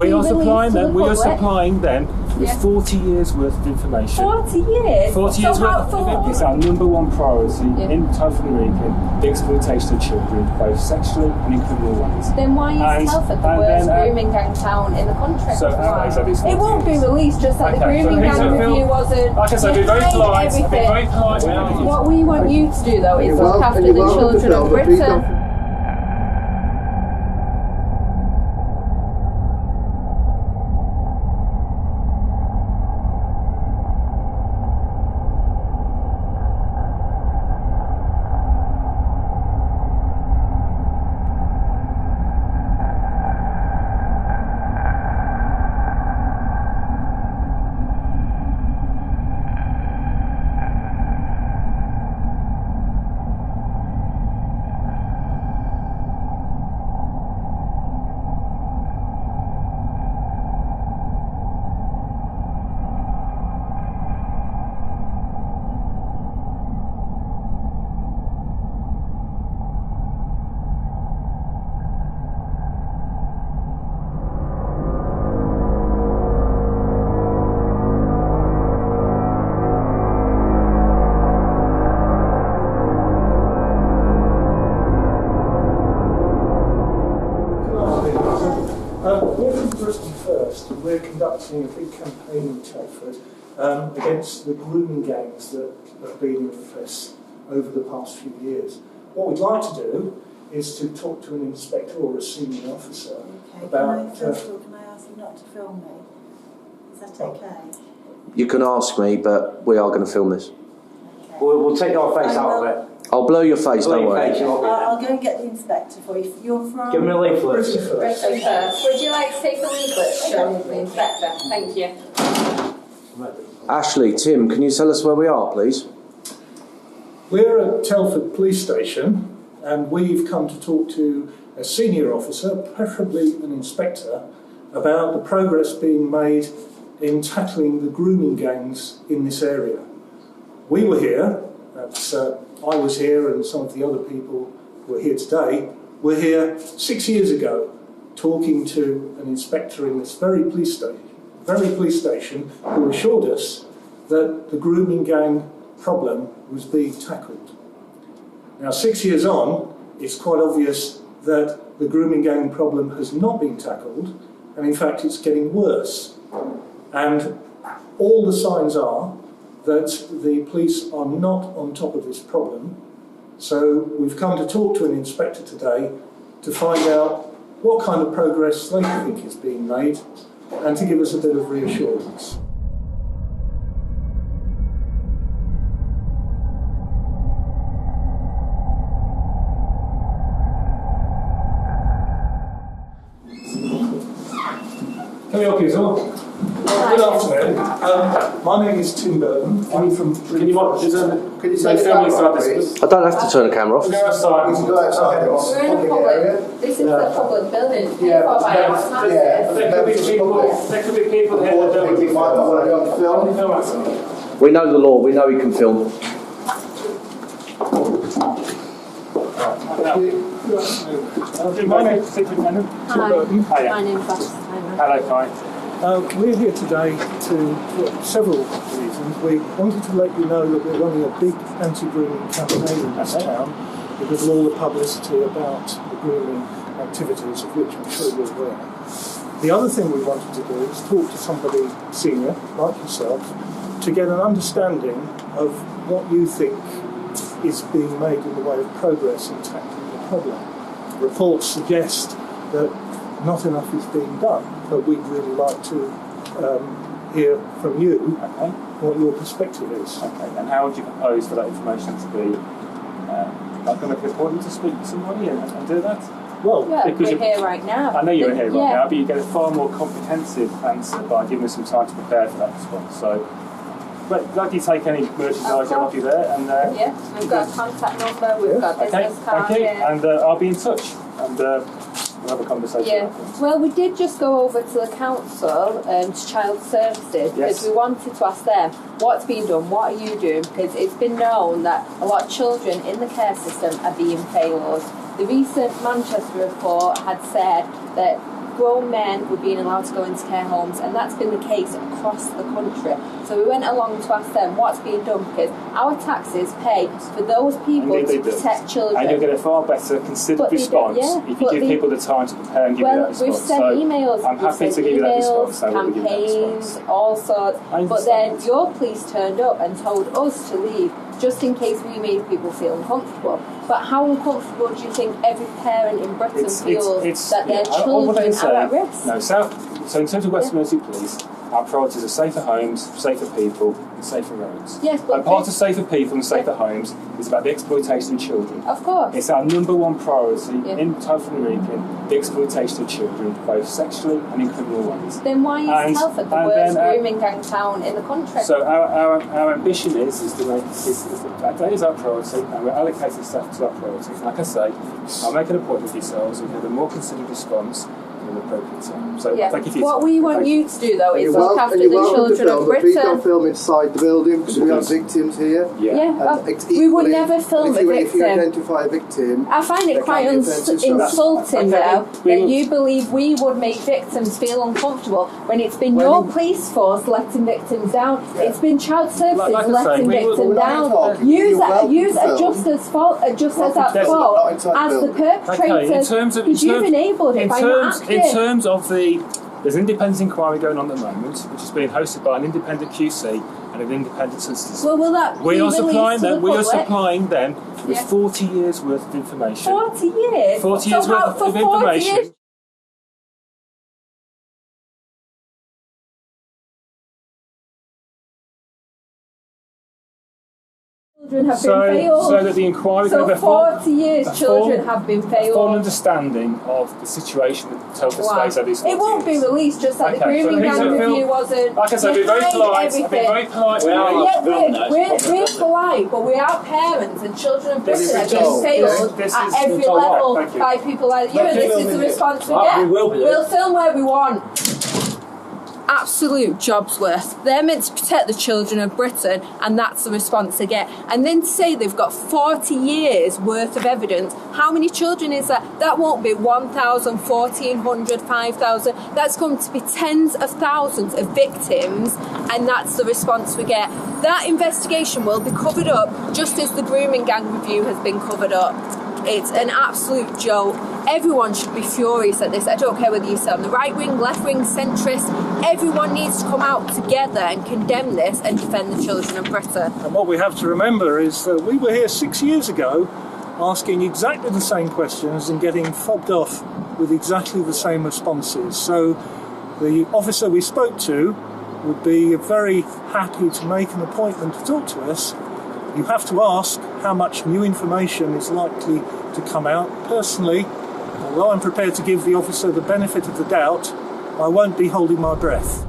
We are supplying them with 40 years worth of information. 40 years? 40 years worth of information. It's our number one priority in Tellford and the exploitation of children, both sexually and in criminal ways. Then why is Tellford the worst grooming gang town in the country? So it won't be released, just like the grooming gang review wasn't. Like I said, be very polite. What we want you to do though is look after the children of Britain. We're from Britain First, and we're conducting a big campaign in Tellford against the grooming gangs that have been in the press over the past few years. What we'd like to do is to talk to an inspector or a senior officer about... Can I ask you not to film me? Is that okay? You can ask me, but we are going to film this. Okay. We'll take your face out of it. I'll blur your face, don't worry. I'll go and get the inspector for you. You're from... Give me a leaflet. Britain First. Would you like to take a leaflet showing the inspector? Thank you. Ashley, Tim, can you tell us where we are, please? We're at Tellford Police Station, and we've come to talk to a senior officer, preferably an inspector, about the progress being made in tackling the grooming gangs in this area. We were here, I was here and some of the other people who are here today were here 6 years ago talking to an inspector in this very police station who assured us that the grooming gang problem was being tackled. Now 6 years on, it's quite obvious that the grooming gang problem has not been tackled, and in fact it's getting worse. And all the signs are that the police are not on top of this problem. So we've come to talk to an inspector today to find out what kind of progress they think is being made and to give us a bit of reassurance. Can we help you as well? Good afternoon. My name is Tim Burton. I'm from... Can you say family services? I don't have to turn the camera off. Go outside. You can go outside. We're in a public... This is a public building. There could be people here that don't want to film. We know the law, we know we can film. My name is Superintendent Tim Burton. My name's Ashley. Hello, Kai. We're here today for several reasons. We wanted to let you know that we're running a big anti-grooming campaign in this town because of all the publicity about the grooming activities, of which I'm sure you're aware. The other thing we wanted to do is talk to somebody senior, like yourself, to get an understanding of what you think is being made in the way of progress in tackling the problem. Reports suggest that not enough is being done, but we'd really like to hear from you what your perspective is. Okay, and how would you propose for that information to be? Not going to be important to speak to somebody and do that? Well, yeah, we're here right now. I know you're here right now, but you get a far more comprehensive answer by giving us some time to prepare for that response. So, but like you take any merchandise off you there, and yeah, we've got a contact number, we've got a business card. Thank you, and I'll be in touch, and we'll have a conversation. Yeah. Well, we did just go over to the council, to Child Services, because we wanted to ask them what's being done, what are you doing, because it's been known that a lot of children in the care system are being failed. The recent Manchester report had said that grown men were being allowed to go into care homes, and that's been the case across the country. So we went along to ask them what's being done, because our taxes pay for those people to protect children. And you'll get a far better considered response if you give people the time to prepare and give you that response. We've sent emails. I'm happy to give you that response. Campaigns, all sorts. But then your police turned up and told us to leave, just in case we made people feel uncomfortable. But how uncomfortable do you think every parent in Britain feels that their children are at risk? No, so in terms of West Mercia Police, our priorities are safer homes, safer people, and safer roads. Yes, but and part of safer people and safer homes is about the exploitation of children. Of course. It's our number one priority in Tellford and Wrekin, the exploitation of children, both sexually and in criminal ways. Then why is Tellford the worst grooming gang town in the country? So our ambition is to make that is our priority, and we're allocating staff to our priority. Like I say, I'll make an appointment with yourselves and have a more considered response in an appropriate time. So thank you for your what time. we want you to do though is look after the children of Britain. Please don't film inside the building because we have victims here. We would never film a victim. If you identify a victim, I find it quite insulting though that you believe we would make victims feel uncomfortable when it's been your police force letting victims down. It's been child services letting victims down. Use are just as at fault as the perpetrators, because you've enabled it by not acting. In terms of there's an independent inquiry going on at the moment, which is being hosted by an independent QC and an independent solicitor. Well, will that we are supplying them with 40 years worth of information. 40 years? 40 years worth of information. Children have been failed. So that the inquiry so can have 40 years children have been failed. Full understanding of the situation that Telford stays at these 40 It won't be released just that the grooming gang review wasn't. Like I said, be very polite. Be very polite. We're polite, but we are parents, and children of Britain are being failed at every level by people like you, and this is the response we get. We'll film where we want. Absolute job's worth. They're meant to protect the children of Britain, and that's the response they get. And then to say they've got 40 years worth of evidence, how many children is that? That won't be 1,000, 1,400, 5,000. That's going to be tens of thousands of victims, and that's the response we get. That investigation will be covered up just as the grooming gang review has been covered up. It's an absolute joke. Everyone should be furious at this. I don't care whether you sit on the right wing, left wing, centrist. Everyone needs to come out together and condemn this and defend the children of Britain. And what we have to remember is that we were here 6 years ago asking exactly the same questions and getting fobbed off with exactly the same responses. So the officer we spoke to would be very happy to make an appointment to talk to us. You have to ask how much new information is likely to come out. Personally, although I'm prepared to give the officer the benefit of the doubt, I won't be holding my breath.